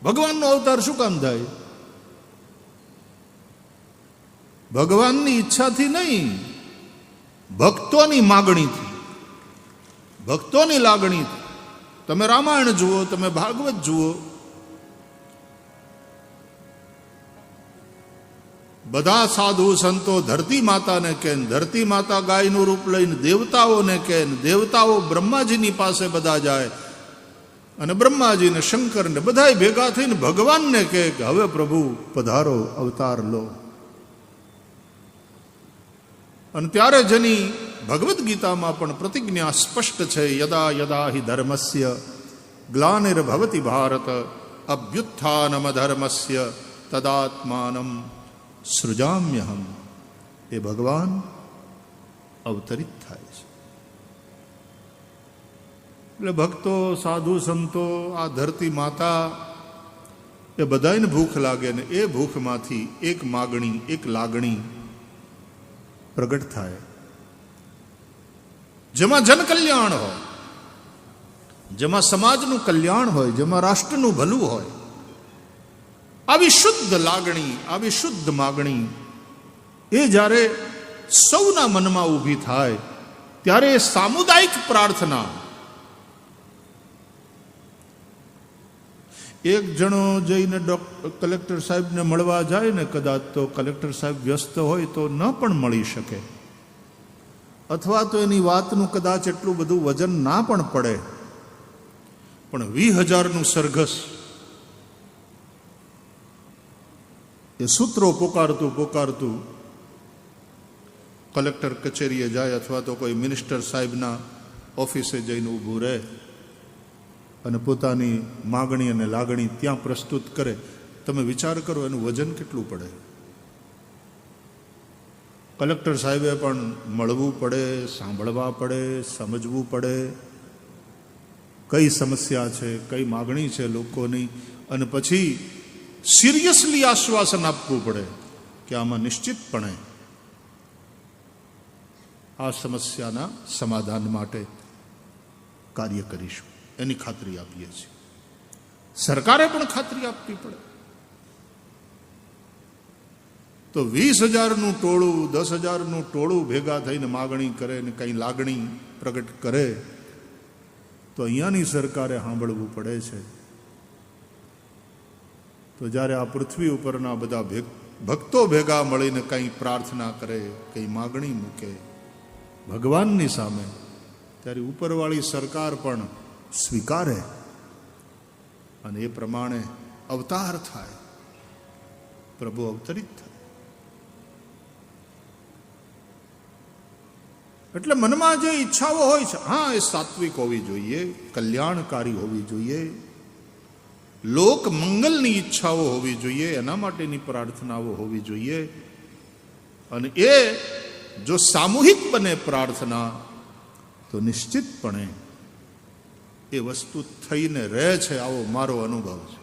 ભગવાનનો અવતાર શું કામ થાય? ભગવાનની ઈચ્છાથી નહીં, ભક્તોની માગણીથી, ભક્તોની લાગણીથી. તમે રામાયણ જુઓ, તમે ભાગવત જુઓ, બધા સાધુ સંતો ધરતી માતાને કહે, ધરતી માતા ગાયનું રૂપ લઈને દેવતાઓને કહે, દેવતાઓ બ્રહ્માજીની પાસે બધા જાય અને બ્રહ્માજીને શંકરને બધાય ભેગા થઈને ભગવાનને કહે કે હવે પ્રભુ પધારો, અવતાર લો. અને ત્યારે જેની ભગવદ્ ગીતામાં પણ પ્રતિજ્ઞા સ્પષ્ટ છે, યદા યદા હિ ધર્મસ્ય ગ્લાનિર્ભવતિ ભારત અભ્યુત્થાનમ ધર્મસ્ય તદાત્માનમ સૃજામ્યહમ. એ ભગવાન અવતરિત થાય છે. એટલે ભક્તો, સાધુ સંતો, આ ધરતી માતા, એ બધાને ભૂખ લાગે ને એ ભૂખમાંથી એક માગણી, એક લાગણી પ્રગટ થાય, જેમાં જન કલ્યાણ હોય, જેમાં સમાજનું કલ્યાણ હોય, જેમાં રાષ્ટ્રનું ભલું હોય. આવી શુદ્ધ લાગણી, આવી શુદ્ધ માગણી એ જ્યારે સૌના મનમાં ઊભી થાય ત્યારે એ સામુદાયિક પ્રાર્થના. એક જણો જઈને કલેક્ટર સાહેબને મળવા જાય ને, કદાચ તો કલેક્ટર સાહેબ વ્યસ્ત હોય તો ન પણ મળી શકે, અથવા તો એની વાતનું કદાચ એટલું બધું વજન ના પણ પડે, પણ 20,000નું સરઘસ એ સૂત્રો પોકારતું પોકારતું કલેક્ટર કચેરીએ જાય, અથવા તો કોઈ મિનિસ્ટર સાહેબના ઓફિસે જઈને ઊભું રહે અને પોતાની માગણી અને લાગણી ત્યાં પ્રસ્તુત કરે. તમે વિચાર કરો એનું વજન કેટલું પડે. કલેક્ટર સાહેબે પણ મળવું પડે, સાંભળવા પડે, સમજવું પડે કઈ સમસ્યા છે, કઈ માગણી છે લોકોની, અને પછી સિરિયસલી આશ્વાસન આપવું પડે કે આમાં નિશ્ચિતપણે આ સમસ્યાના સમાધાન માટે કાર્ય કરીશું, એની ખાતરી આપીએ છીએ. સરકારે પણ ખાતરી આપવી પડે. તો 20,000નું ટોળું, 10,000નું ટોળું ભેગા થઈને માગણી કરે ને કંઈ લાગણી પ્રગટ કરે તો અહીંયાની સરકારે સાંભળવું પડે છે. તો જ્યારે આ પૃથ્વી ઉપરના બધા ભક્તો ભેગા મળીને કંઈ પ્રાર્થના કરે, કંઈ માગણી મૂકે ભગવાનની સામે, ત્યારે ઉપરવાળી સરકાર પણ સ્વીકારે અને એ પ્રમાણે અવતાર થાય, પ્રભુ અવતરિત થાય. એટલે મનમાં જે ઈચ્છાઓ હોય છે, હા, એ સાત્વિક હોવી જોઈએ, કલ્યાણકારી હોવી જોઈએ, લોક મંગલની ઈચ્છાઓ હોવી જોઈએ, એના માટેની પ્રાર્થનાઓ હોવી જોઈએ. અને એ જો સામૂહિક બને પ્રાર્થના તો નિશ્ચિતપણે એ વસ્તુ થઈને રહે છે, આવો મારો અનુભવ છે.